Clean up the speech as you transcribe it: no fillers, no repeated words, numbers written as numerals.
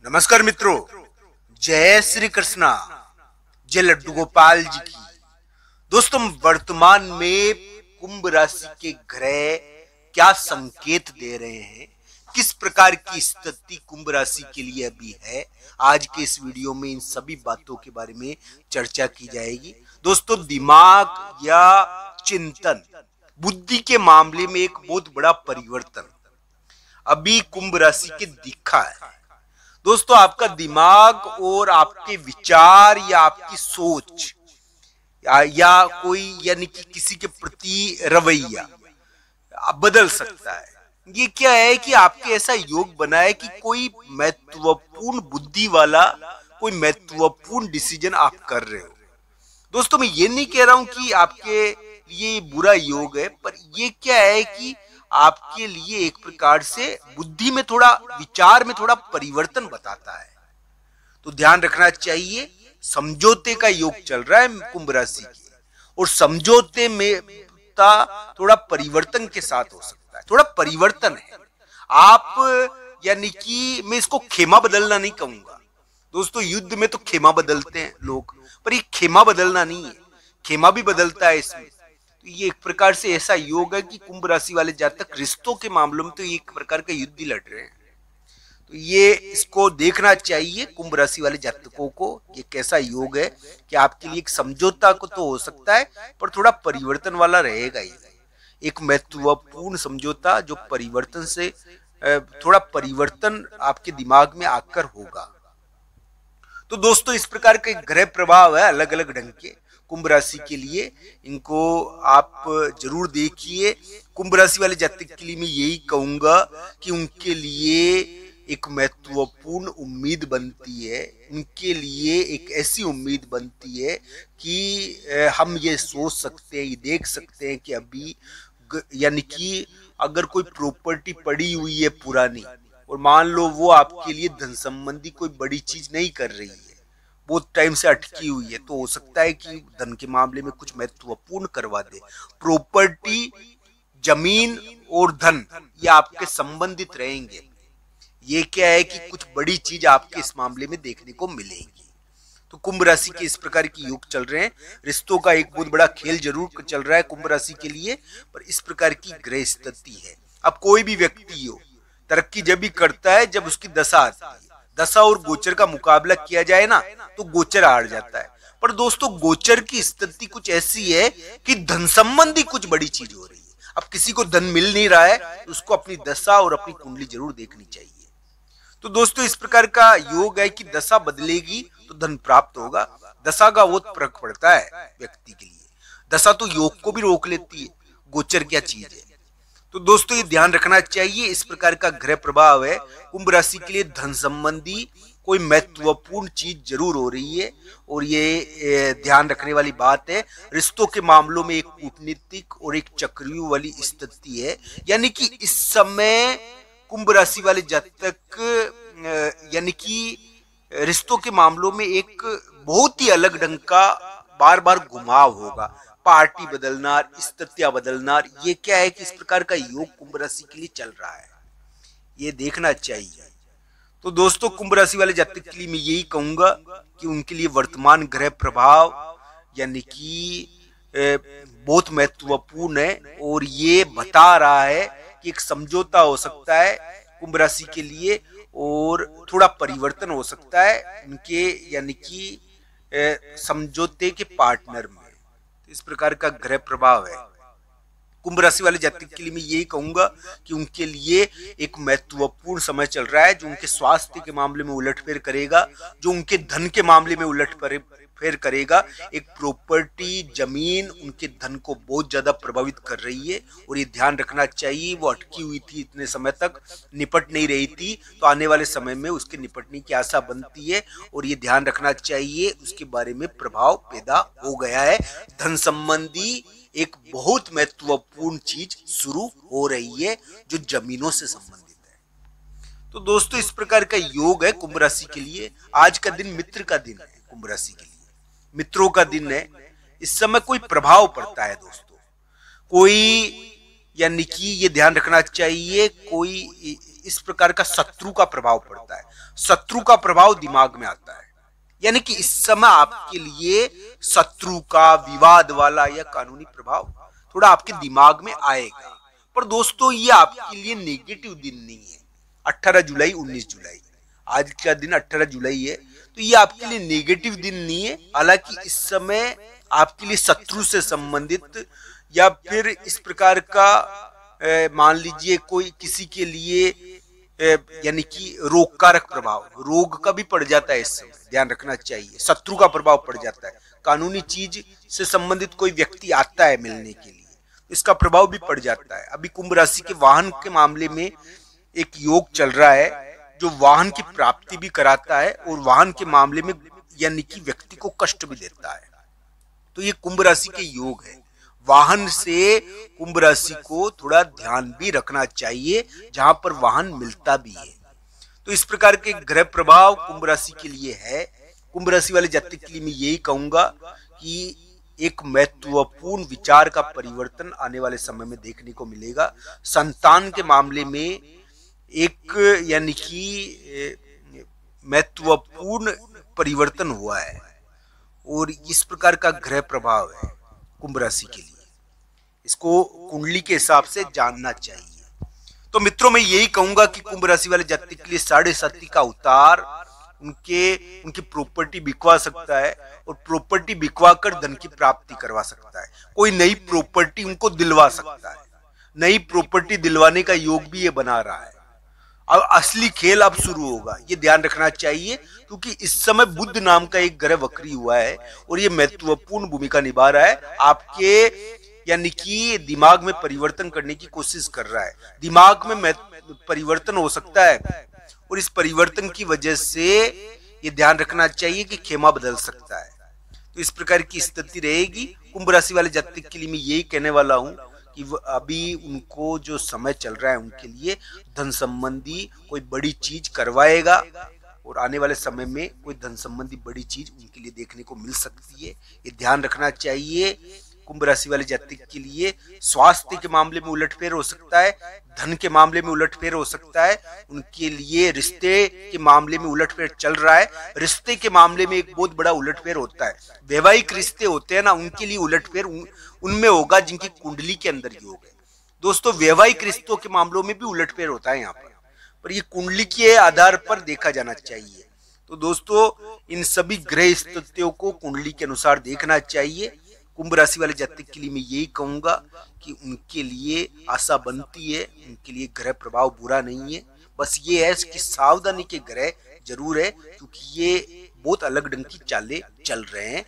नमस्कार मित्रों, जय श्री कृष्णा, जय लड्डू गोपाल जी की। दोस्तों, वर्तमान में कुंभ राशि के ग्रह क्या संकेत दे रहे हैं, किस प्रकार की स्थिति कुंभ राशि के लिए अभी है, आज के इस वीडियो में इन सभी बातों के बारे में चर्चा की जाएगी। दोस्तों, दिमाग या चिंतन, बुद्धि के मामले में एक बहुत बड़ा परिवर्तन अभी कुंभ राशि के दिखा है। दोस्तों, आपका दिमाग और आपके विचार या आपकी सोच या कोई यानी कि किसी के प्रति रवैया बदल सकता है। ये क्या है कि आपके ऐसा योग बना है कि कोई महत्वपूर्ण बुद्धि वाला कोई महत्वपूर्ण डिसीजन आप कर रहे हो। दोस्तों, मैं ये नहीं कह रहा हूं कि आपके लिए बुरा योग है, पर ये क्या है कि आपके लिए एक प्रकार से बुद्धि में थोड़ा, विचार में थोड़ा परिवर्तन बताता है। तो ध्यान रखना चाहिए, समझौते का योग चल रहा है कुंभ राशि के, और समझौते में थोड़ा परिवर्तन के साथ हो सकता है। थोड़ा परिवर्तन है आप, यानी कि मैं इसको खेमा बदलना नहीं कहूंगा। दोस्तों, युद्ध में तो खेमा बदलते हैं लोग, पर ये खेमा बदलना नहीं है, खेमा भी बदलता है इसमें। तो ये एक प्रकार से ऐसा योग है कि कुंभ राशि वाले जातक रिश्तों के मामलों में तो एक प्रकार का युद्ध ही लड़ रहे हैं। तो ये इसको देखना चाहिए कुंभ राशि वाले जातकों को, ये कैसा योग है कि आपके लिए एक समझौता को तो हो सकता है, पर थोड़ा परिवर्तन वाला रहेगा ही। एक महत्वपूर्ण समझौता जो परिवर्तन से, थोड़ा परिवर्तन आपके दिमाग में आकर होगा। तो दोस्तों, इस प्रकार के ग्रह प्रभाव है अलग अलग ढंग के कुंभ राशि के लिए, इनको आप जरूर देखिए। कुंभ राशि वाले जातक के लिए मैं यही कहूंगा कि उनके लिए एक महत्वपूर्ण उम्मीद बनती है, उनके लिए एक ऐसी उम्मीद बनती है कि हम ये सोच सकते हैं, ये देख सकते हैं कि अभी यानी कि अगर कोई प्रॉपर्टी पड़ी हुई है पुरानी, और मान लो वो आपके लिए धन संबंधी कोई बड़ी चीज नहीं कर रही है, बहुत टाइम से अटकी हुई है, तो हो सकता है कि धन के मामले में कुछ महत्वपूर्ण करवा दे। प्रॉपर्टी, जमीन और धन ये आपके संबंधित रहेंगे। ये क्या है कि कुछ बड़ी चीज आपके इस मामले में देखने को मिलेगी। तो कुंभ राशि के इस प्रकार की योग चल रहे हैं। रिश्तों का एक बहुत बड़ा खेल जरूर चल रहा है कुंभ राशि के लिए, पर इस प्रकार की ग्रह स्थिति है। अब कोई भी व्यक्ति हो, तरक्की जब भी करता है जब उसकी दशा आती है। दशा और गोचर का मुकाबला किया जाए ना, तो गोचर हार जाता है। पर दोस्तों, गोचर की स्थिति कुछ ऐसी है कि धन संबंधी कुछ बड़ी चीज हो रही है। अब किसी को धन मिल नहीं रहा है, तो उसको अपनी दशा और अपनी कुंडली जरूर देखनी चाहिए। तो दोस्तों, इस प्रकार का योग है कि दशा बदलेगी तो धन प्राप्त होगा। दशा का बहुत फर्क पड़ता है व्यक्ति के लिए। दशा तो योग को भी रोक लेती है, गोचर क्या चीज है। तो दोस्तों, ये ध्यान रखना चाहिए, इस प्रकार का ग्रह प्रभाव है कुंभ राशि के लिए। धन संबंधी कोई महत्वपूर्ण चीज जरूर हो रही है, और ये ध्यान रखने वाली बात है। रिश्तों के मामलों में एक कूटनीतिक और एक चक्रव्यूह वाली स्थिति है, यानी कि इस समय कुंभ राशि वाले जातक यानी कि रिश्तों के मामलों में एक बहुत ही अलग ढंग का बार बार घुमाव होगा, पार्टी बदलना, स्थितियां बदलना। ये क्या है कि इस प्रकार का योग कुंभ राशि के लिए चल रहा है, ये देखना चाहिए। तो दोस्तों, कुंभ राशि वाले जातक के लिए मैं यही कहूंगा कि उनके लिए वर्तमान ग्रह प्रभाव यानी कि बहुत महत्वपूर्ण है, और ये बता रहा है कि एक समझौता हो सकता है कुंभ राशि के लिए, और थोड़ा परिवर्तन हो सकता है उनके यानी कि समझौते के पार्टनर में। इस प्रकार का ग्रह प्रभाव है कुंभ राशि वाले जातक के लिए। मैं यही कहूंगा कि उनके लिए एक महत्वपूर्ण समय चल रहा है, जो उनके स्वास्थ्य के मामले में उलटफेर करेगा, जो उनके धन के मामले में उलटफेर करेगा। एक प्रॉपर्टी, जमीन उनके धन को बहुत ज्यादा प्रभावित कर रही है, और ये ध्यान रखना चाहिए। वो अटकी हुई थी, इतने समय तक निपट नहीं रही थी, तो आने वाले समय में उसके निपटने की आशा बनती है, और ये ध्यान रखना चाहिए उसके बारे में प्रभाव पैदा हो गया है। धन संबंधी एक बहुत महत्वपूर्ण चीज शुरू हो रही है जो जमीनों से संबंधित है। तो दोस्तों, इस प्रकार का योग है कुंभ राशि के लिए। आज का दिन मित्र का दिन है कुंभ राशि के लिए, मित्रों का दिन है। इस समय कोई प्रभाव पड़ता है दोस्तों, कोई यानी कि ये ध्यान रखना चाहिए, कोई इस प्रकार का शत्रु का प्रभाव पड़ता है। शत्रु का प्रभाव दिमाग में आता है, यानी कि इस समय आपके लिए शत्रु का, विवाद वाला या कानूनी प्रभाव थोड़ा आपके दिमाग में आएगा। पर दोस्तों ये आपके लिए नेगेटिव दिन नहीं है। 18 जुलाई 19 जुलाई आज का दिन 18 जुलाई है, तो ये आपके लिए नेगेटिव दिन नहीं है। हालांकि इस समय आपके लिए शत्रु से संबंधित या फिर इस प्रकार का मान लीजिए कोई किसी के लिए यानी कि रोगकारक प्रभाव, रोग का भी पड़ जाता है, इस समय ध्यान रखना चाहिए। शत्रु का प्रभाव पड़ जाता है, कानूनी चीज से संबंधित कोई व्यक्ति आता है मिलने के लिए, इसका प्रभाव भी पड़ जाता है। अभी कुंभ राशि के वाहन के मामले में एक योग चल रहा है जो वाहन की प्राप्ति भी कराता है और वाहन के मामले में यानी कि व्यक्ति को कष्ट भी देता है। तो ये कुंभ राशि के योग है। वाहन से कुंभ राशि को थोड़ा ध्यान भी रखना चाहिए जहां पर वाहन मिलता भी है। तो इस प्रकार के ग्रह प्रभाव कुंभ राशि के लिए है। कुंभ राशि वाले जातक के लिए मैं यही कहूंगा कि एक महत्वपूर्ण विचार का परिवर्तन आने वाले समय में देखने को मिलेगा। संतान के मामले में एक यानी कि महत्वपूर्ण परिवर्तन हुआ है और इस प्रकार का ग्रह प्रभाव है कुंभ राशि के लिए। इसको कुंडली के हिसाब से जानना चाहिए। तो मित्रों मैं यही कहूंगा कि कुंभ राशि वाले जातक के लिए 7.5 का उतार उनकी प्रॉपर्टी बिकवा सकता है और प्रॉपर्टी बिकवा कर धन की प्राप्ति करवा सकता है। कोई नई प्रॉपर्टी उनको दिलवा सकता है। नई प्रॉपर्टी दिलवाने का योग भी ये बना रहा है। अब असली खेल अब शुरू होगा, ये ध्यान रखना चाहिए, क्योंकि इस समय बुध नाम का एक ग्रह वक्री हुआ है और ये महत्वपूर्ण भूमिका निभा रहा है। आपके यानी कि दिमाग में परिवर्तन करने की कोशिश कर रहा है। दिमाग में परिवर्तन हो सकता है और इस परिवर्तन की वजह से ये ध्यान रखना चाहिए कि खेमा बदल सकता है। तो इस प्रकार की स्थिति रहेगी। कुंभ राशि वाले जातक के लिए मैं यही कहने वाला हूं कि अभी उनको जो समय चल रहा है उनके लिए धन संबंधी कोई बड़ी चीज करवाएगा और आने वाले समय में कोई धन संबंधी बड़ी चीज उनके लिए देखने को मिल सकती है। ये ध्यान रखना चाहिए। कुंभ राशि वाले जातक के लिए स्वास्थ्य के मामले में उलटफेर हो सकता है, धन के मामले में उलटफेर हो सकता है। उनके लिए रिश्ते के मामले में उलटफेर चल रहा है। रिश्ते के मामले में एक बहुत बड़ा उलटफेर होता है। वैवाहिक रिश्ते होते हैं ना, उनके लिए उलटफेर उनमें होगा जिनकी कुंडली के अंदर योग है। दोस्तों वैवाहिक रिश्तों के मामलों में भी उलटफेर होता है यहाँ पर ये कुंडली के आधार पर देखा जाना चाहिए। तो दोस्तों इन सभी ग्रह स्थितियों को कुंडली के अनुसार देखना चाहिए। कुंभ राशि वाले जातक के लिए मैं यही कहूंगा कि उनके लिए आशा बनती है, उनके लिए ग्रह प्रभाव बुरा नहीं है। बस ये है कि सावधानी के ग्रह जरूर है, क्योंकि ये बहुत अलग ढंग की चालें चल रहे हैं।